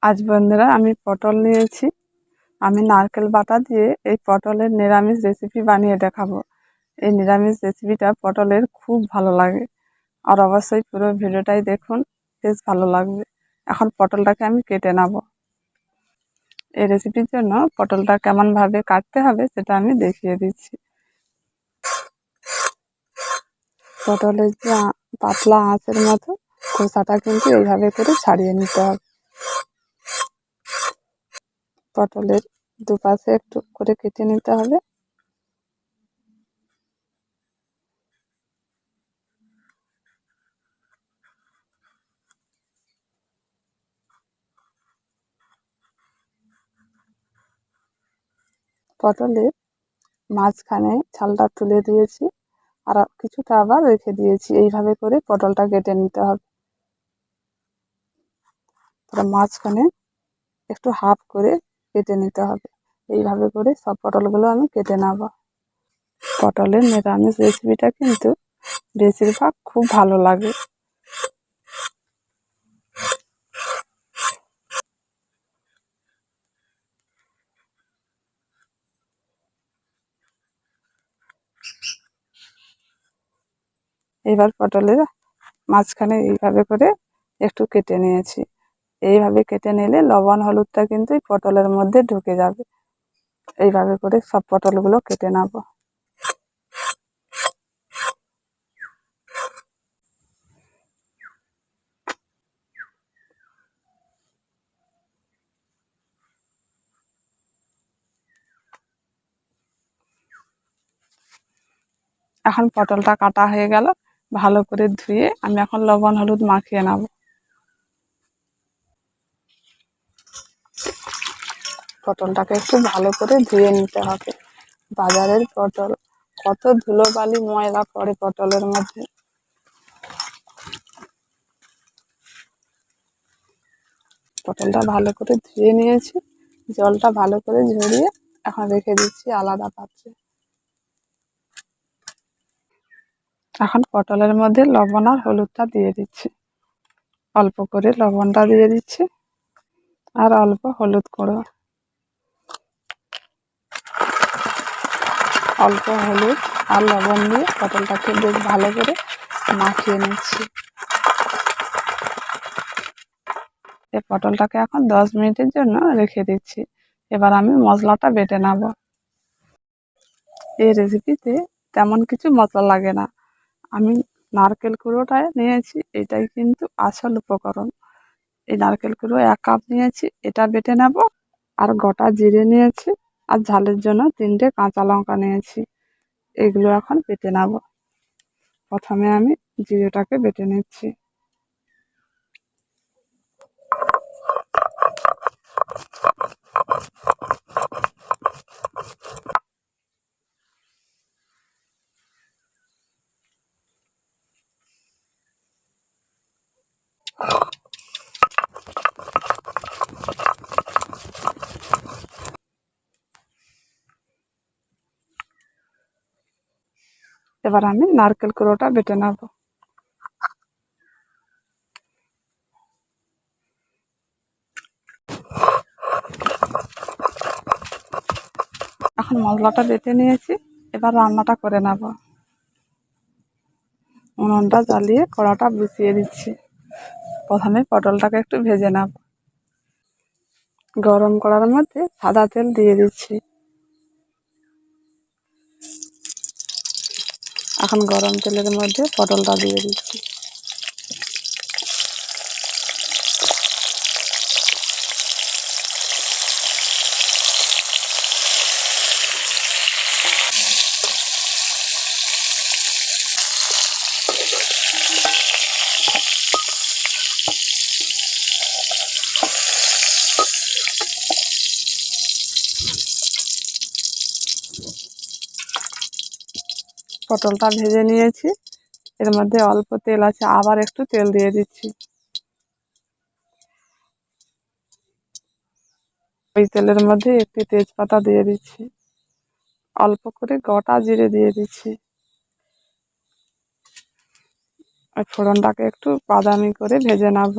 আজ বন্ধুরা আমি পটল নিয়েছি। আমি নারকেল বাটা দিয়ে এই পটলের নিরামিষ রেসিপি বানিয়ে দেখাবো। এই নিরামিষ রেসিপিটা পটলের খুব ভালো লাগে, আর অবশ্যই পুরো ভিডিওটাই দেখুন, বেশ ভালো লাগবে। এখন পটলটাকে আমি কেটে নেব। এই রেসিপির জন্য পটলটা কেমনভাবে কাটতে হবে সেটা আমি দেখিয়ে দিচ্ছি। পটলের যে পাতলা আঁচের মতো খোসাটা কিন্তু এইভাবে করে ছাড়িয়ে নিতে হবে। পটলের দুপাশে একটু করে কেটে নিতে হবে। পটলের মাঝখানে ছালটা তুলে দিয়েছি, আর কিছুটা আবার রেখে দিয়েছি। এইভাবে করে পটলটা কেটে নিতে হবে। মাঝখানে একটু হাফ করে কেটে নিতে হবে। এইভাবে করে সব পটলগুলো আমি কেটে নেব। পটলের নিরামিষ রেসিপিটা কিন্তু বেশিরভাগ খুব ভালো লাগে। এবার পটলের মাঝখানে এইভাবে করে একটু কেটে নিয়েছি। এইভাবে কেটে নিলে লবণ হলুদটা কিন্তু এই পটলের মধ্যে ঢুকে যাবে। এইভাবে করে সব পটলগুলো কেটে নেব। এখন পটলটা কাটা হয়ে গেল। ভালো করে ধুয়ে আমি এখন লবণ হলুদ মাখিয়ে নেব। পটলটাকে একটু ভালো করে ধুয়ে নিতে হবে। বাজারের পটল কত ধুলোবালি ময়লা পড়ে পটলের মধ্যে। পটলটা ভালো করে ধুয়ে নিয়েছি, জলটা ভালো করে ঝরিয়ে এখন রেখে দিচ্ছি আলাদা পাত্রে। এখন পটলের মধ্যে লবণ আর হলুদটা দিয়ে দিচ্ছি। অল্প করে লবণটা দিয়ে দিচ্ছি, আর অল্প হলুদ গুঁড়ো। অল্প হলুদ আর লবণ দিয়ে পটলটাকে বেশ ভালো করে মাখিয়ে নিচ্ছি। এই পটলটাকে এখন 10 মিনিটের জন্য রেখে দিচ্ছি। এবার আমি মশলাটা বেটে নেব। এই রেসিপিতে তেমন কিছু মশলা লাগে না। আমি নারকেল কুড়োটা নিয়েছি, এটাই কিন্তু আসল উপকরণ। এই নারকেল কুড়ো 1 কাপ নিয়েছি, এটা বেটে নেব। আর গোটা জিরে নিয়েছি, আর ঝালের জন্য 3টে কাঁচা লঙ্কা নিয়েছি। এগুলো এখন বেটে নেব। প্রথমে আমি জিরেটাকে বেটে নিচ্ছি। এবার আমি নারকেল কুড়োটা বেটে নেব। এখন মশলাটা বেটে নিয়েছি, এবার রান্নাটা করে নেব। উনুনটা জ্বালিয়ে কড়াটা বসিয়ে দিচ্ছি। প্রথমে পটলটাকে একটু ভেজে নেব। গরম কড়ার মধ্যে সাদা তেল দিয়ে দিচ্ছি। এখন গরম তেলের মধ্যে পটলটা দিয়ে দিচ্ছি। পটলটা ভেজে নিয়েছি, এর মধ্যে অল্প তেল আছে, আবার একটু তেল দিয়ে দিচ্ছি। ওই তেলের মধ্যে একটি তেজপাতা দিয়ে দিচ্ছি। অল্প করে গোটা জিরে দিয়ে দিচ্ছি। ওই ফোড়নটাকে একটু বাদামি করে ভেজে নেব।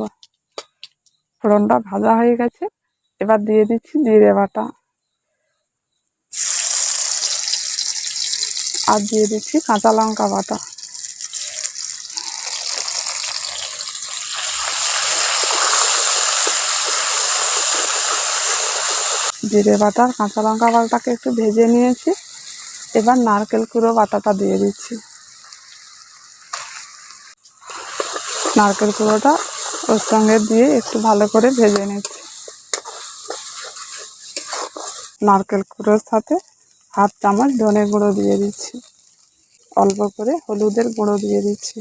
ফোড়নটা ভাজা হয়ে গেছে, এবার দিয়ে দিচ্ছি জিরে বাটা আর দিয়ে দিচ্ছি কাঁচা লঙ্কা বাটা। জিরে বাটা আর কাঁচা লঙ্কা বাটাটাকে একটু ভেজে নিয়েছি। এবার নারকেল কুড়ো বাটাটা দিয়ে দিচ্ছি। নারকেল কুড়োটা ওর সঙ্গে দিয়ে একটু ভালো করে ভেজে নিচ্ছি। নারকেল কুড়োর সাথে হাফ চামচ ধনে গুঁড়ো দিয়ে দিচ্ছি, অল্প করে হলুদের গুঁড়ো দিয়ে দিচ্ছি,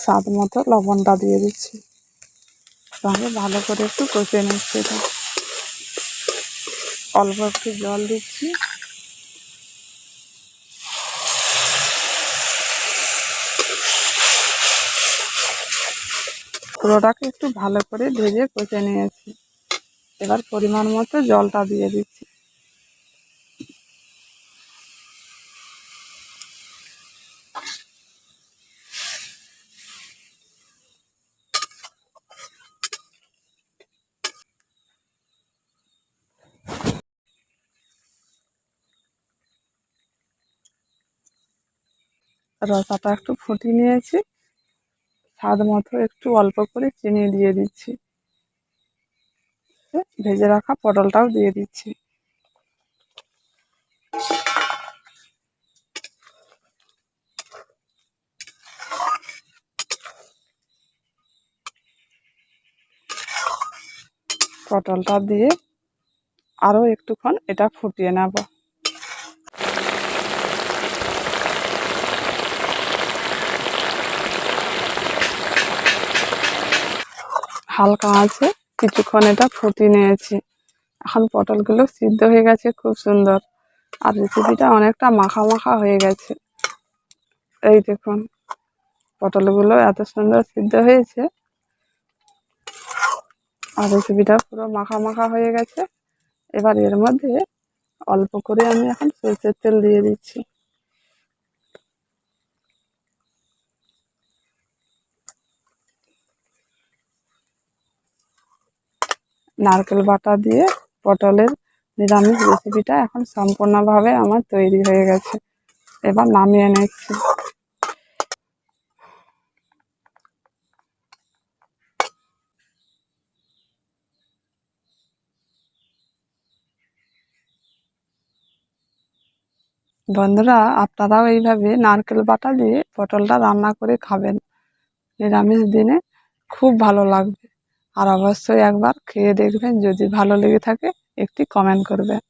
স্বাদ মতো লবণটা দিয়ে দিচ্ছি, সঙ্গে ভালো করে একটু কষে নিচ্ছি। এটা অল্প একটু জল দিচ্ছি। পুরোটাকে একটু ভালো করে ভেজে কষে নিয়েছি। এবার পরিমাণ মতো জলটা দিয়ে দিচ্ছি। রসাটা একটু ফুটিয়ে নিয়েছি। স্বাদ মতো একটু অল্প করে চিনি দিয়ে দিচ্ছি। ভেজে রাখা পটলটাও দিয়ে দিচ্ছি। পটলটা দিয়ে আরও একটুক্ষণ এটা ফুটিয়ে নেব। হালকা আছে কিছুক্ষণ এটা ফুটিয়ে নিয়েছি। এখন পটলগুলো সিদ্ধ হয়ে গেছে খুব সুন্দর, আর রেসিপিটা অনেকটা মাখা মাখা হয়ে গেছে। এই দেখুন পটলগুলো এত সুন্দর সিদ্ধ হয়েছে, আর রেসিপিটা পুরো মাখা মাখা হয়ে গেছে। এবার এর মধ্যে অল্প করে আমি এখন সরষের তেল দিয়ে দিচ্ছি। নারকেল বাটা দিয়ে পটলের নিরামিষ রেসিপিটা এখন সম্পূর্ণভাবে আমার তৈরি হয়ে গেছে। এবার নামিয়ে নিচ্ছি। বন্ধুরা, আপনারাও এইভাবে নারকেল বাটা দিয়ে পটলটা রান্না করে খাবেন নিরামিষ দিনে, খুব ভালো লাগবে। আর অবশ্যই একবার খেয়ে দেখবেন, যদি ভালো লেগে থাকে একটি কমেন্ট করবেন।